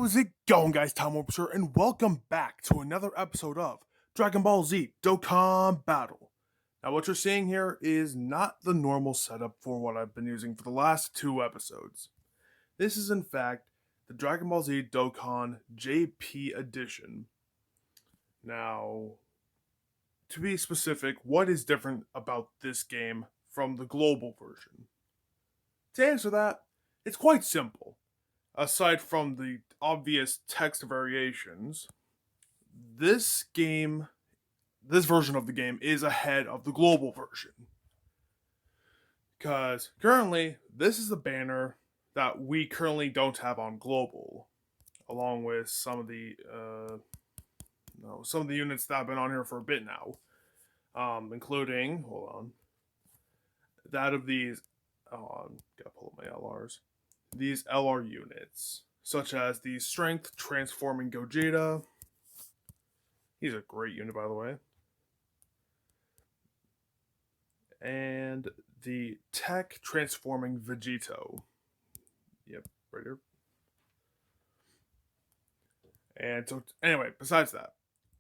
How's it going, guys? Timewarpz here, and welcome back to another episode of Dragon Ball Z Dokkan Battle. Now, what you're seeing here is not the normal setup for what I've been using for the last two episodes. This is, in fact, the Dragon Ball Z Dokkan JP edition. Now, to be specific, what is different about this game from the global version? To answer that, it's quite simple. Aside from the obvious text variations, this version of the game is ahead of the global version. Because currently, this is the banner that we currently don't have on global, along with some of the units that have been on here for a bit now, including that of these. Gotta pull up my LRs. These LR units, such as the Strength Transforming Gogeta. He's a great unit, by the way. And the Tech Transforming Vegito. Yep, right here. And so, anyway, besides that,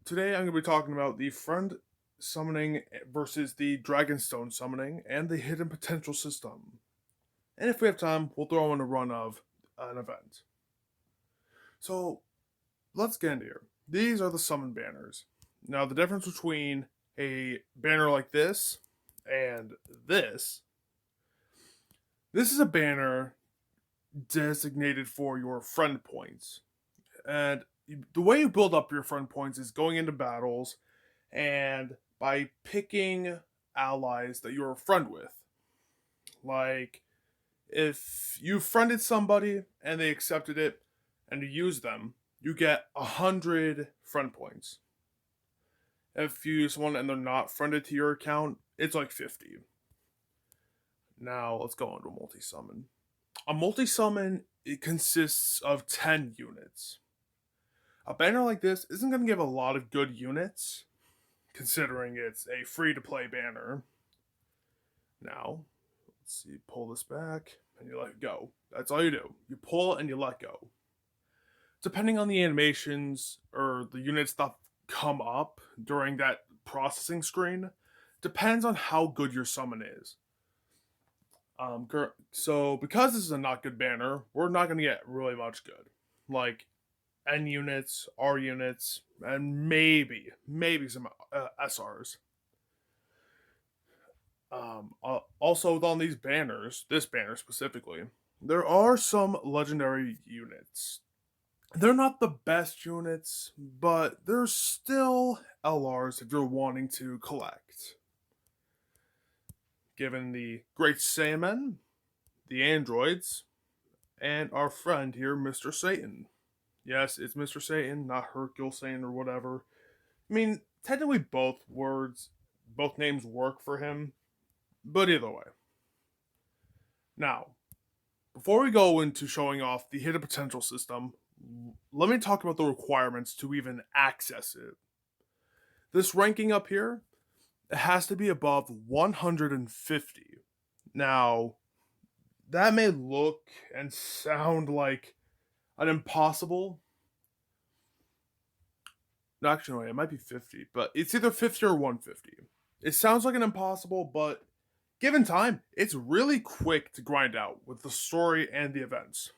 today I'm going to be talking about the Friend Summoning versus the Dragonstone Summoning and the Hidden Potential system. And if we have time, we'll throw in a run of an event. So, let's get into here. These are the summon banners. Now, the difference between a banner like this and this is a banner designated for your friend points. And the way you build up your friend points is going into battles and by picking allies that you're a friend with. Like, if you friended somebody and they accepted it and you use them, you get 100 friend points. If you use someone and they're not friended to your account, it's like 50. Now, let's go on to a multi-summon. A multi-summon, it consists of 10 units. A banner like this isn't going to give a lot of good units, considering it's a free-to-play banner. Now, let's see, pull this back, and you let it go. That's all you do. You pull and you let go. Depending on the animations or the units that come up during that processing screen, depends on how good your summon is. So because this is a not good banner, we're not going to get really much good. Like N units, R units, and maybe some SRs. Also, on these banners, this banner specifically, there are some legendary units. They're not the best units, but they're still LRs if you're wanting to collect. Given the Great Saiyaman, the androids, and our friend here, Mr. Satan. Yes, it's Mr. Satan, not Hercule Satan or whatever. I mean, technically both names work for him, but either way. Now, before we go into showing off the Hidden Potential system, let me talk about the requirements to even access it. This ranking up here, it has to be above 150. Now, that may look and sound like an impossible. No, actually, it might be 50, but it's either 50 or 150. It sounds like an impossible, but given time, it's really quick to grind out with the story and the events.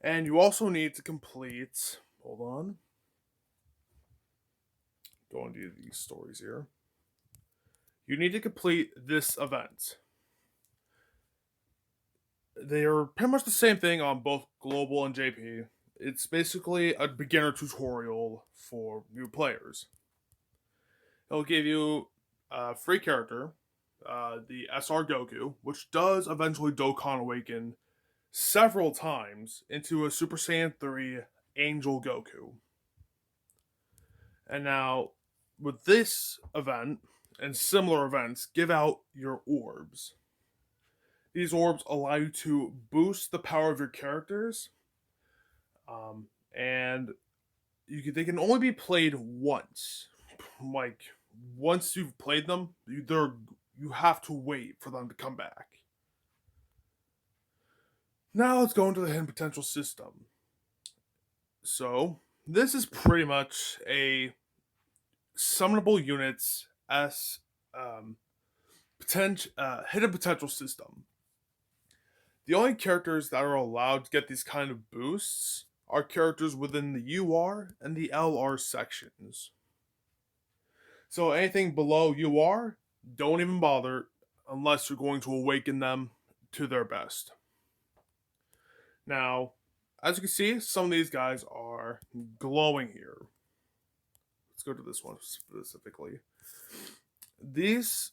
And you also need to complete, hold on, go into these stories here. You need to complete this event. They are pretty much the same thing on both Global and JP. It's basically a beginner tutorial for new players. It'll give you a free character, the SR Goku, which does eventually Dokkan Awaken several times into a Super Saiyan 3 Angel Goku. And now, with this event and similar events, give out your orbs. These orbs allow you to boost the power of your characters, and they can only be played once. Like, once you've played them, you have to wait for them to come back. Now let's go into the Hidden Potential system. So this is pretty much a summonable units as hidden potential system. The only characters that are allowed to get these kind of boosts are characters within the UR and the LR sections. So anything below UR, don't even bother unless you're going to awaken them to their best. Now, as you can see, some of these guys are glowing here. Let's go to this one specifically. These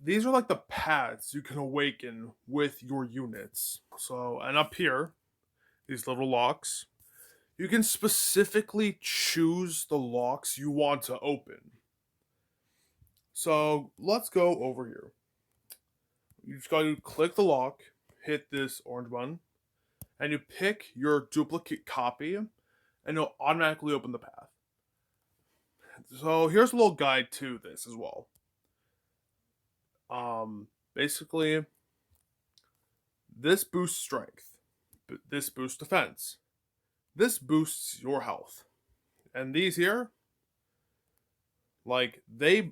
are like the paths you can awaken with your units. So, and up here, these little locks, you can specifically choose the locks you want to open. So let's go over here. You just got to click the lock, hit this orange button, and you pick your duplicate copy, and it'll automatically open the path. So here's a little guide to this as well. Basically, this boosts strength, this boosts defense, this boosts your health, and these here, like, they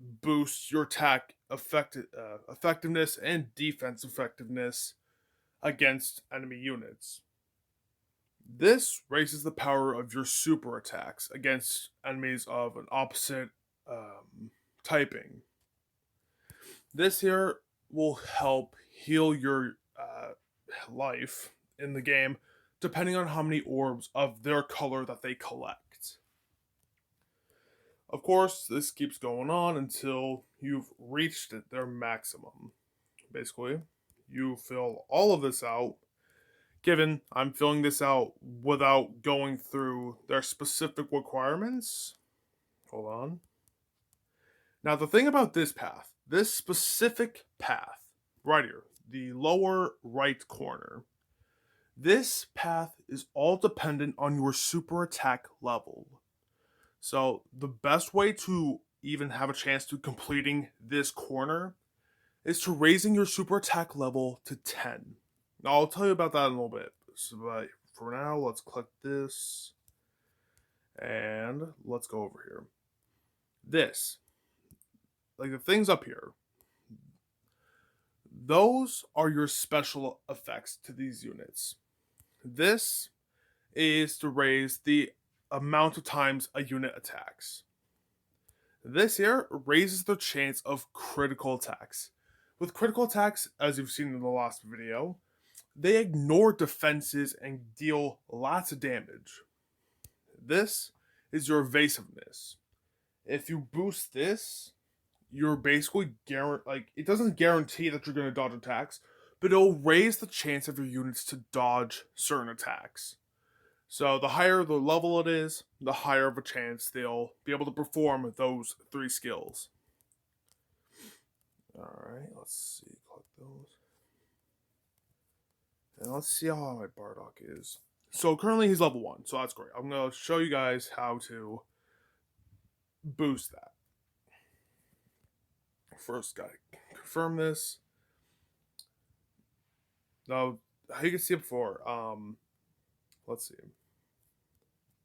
boost your attack effectiveness and defense effectiveness against enemy units. This raises the power of your super attacks against enemies of an opposite typing. This here will help heal your life in the game, depending on how many orbs of their color that they collect. Of course, this keeps going on until you've reached their maximum. Basically, you fill all of this out. Given I'm filling this out without going through their specific requirements. Hold on. Now, the thing about this path, this specific path, right here, the lower right corner, this path is all dependent on your super attack level. So the best way to even have a chance to completing this corner is to raising your super attack level to 10. Now, I'll tell you about that in a little bit. So, but for now, let's click this. And let's go over here. This. Like the things up here. Those are your special effects to these units. This is to raise the amount of times a unit attacks. This here raises the chance of critical attacks. With critical attacks, as you've seen in the last video, they ignore defenses and deal lots of damage. This is your evasiveness. If you boost this, you're basically it doesn't guarantee that you're going to dodge attacks, but it'll raise the chance of your units to dodge certain attacks. So the higher the level it is, the higher of a chance they'll be able to perform those 3 skills. Alright, let's see, click those. And let's see how my Bardock is. So currently he's level 1, so that's great. I'm going to show you guys how to boost that. First, gotta confirm this. Now, how you can see it before, let's see.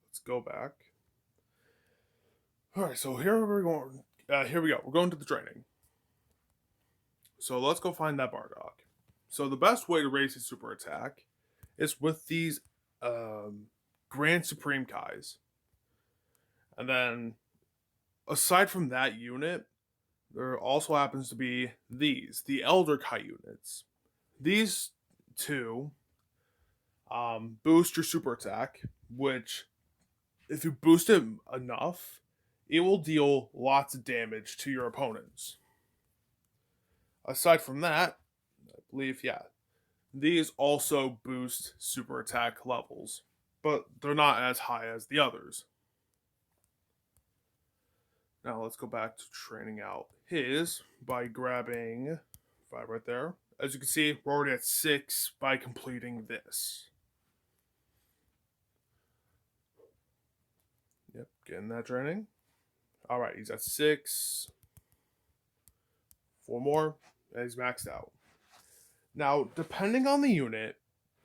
Let's go back. Alright, so here we're going. Here we go. We're going to the training. So let's go find that Bardock. So the best way to raise his super attack is with these Grand Supreme Kais. And then, aside from that unit, there also happens to be these, the Elder Kai units. These two boost your super attack, which, if you boost it enough, it will deal lots of damage to your opponents. Aside from that, I believe, yeah, these also boost super attack levels, but they're not as high as the others. Now let's go back to training out his by grabbing 5 right there. As you can see, we're already at 6 by completing this. Yep, getting that training. Alright, he's at 6. 4 more, and he's maxed out. Now, depending on the unit,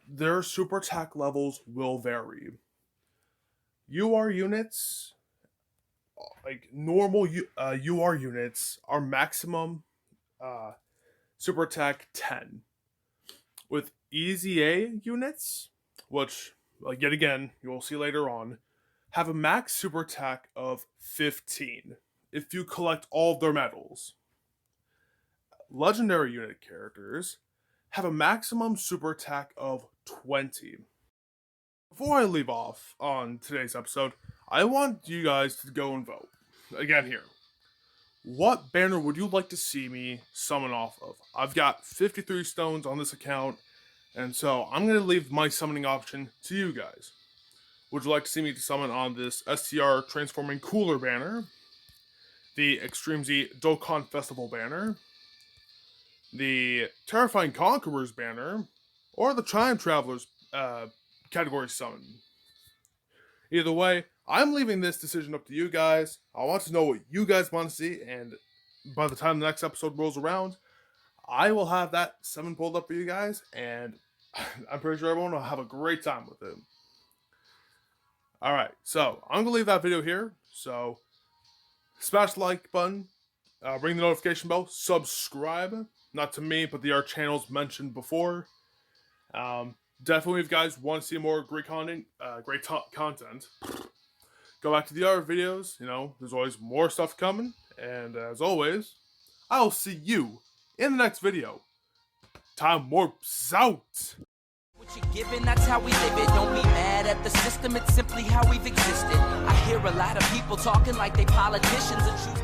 their super attack levels will vary. UR units, like normal UR units, are maximum super attack 10. With easy A units, which, yet again, you'll see later on, have a max super attack of 15 if you collect all of their medals. Legendary unit characters have a maximum super attack of 20. Before I leave off on today's episode, I want you guys to go and vote. Again here. What banner would you like to see me summon off of? I've got 53 stones on this account, and so I'm going to leave my summoning option to you guys. Would you like to see me summon on this STR Transforming Cooler banner, the Extreme Z Dokkan Festival banner, the Terrifying Conquerors banner, or the Time Travelers category summon? Either way, I'm leaving this decision up to you guys. I want to know what you guys want to see, and by the time the next episode rolls around, I will have that summon pulled up for you guys, and I'm pretty sure everyone will have a great time with it. Alright, so I'm going to leave that video here. So, smash the like button, ring the notification bell, subscribe. Not to me, but the art channels mentioned before. Definitely, if you guys want to see more great content, go back to the other videos. You know, there's always more stuff coming. And as always, I'll see you in the next video. Timewarpz out! What you're given, that's how we live it. Don't be mad at the system, it's simply how we've existed. I hear a lot of people talking like they politicians and choose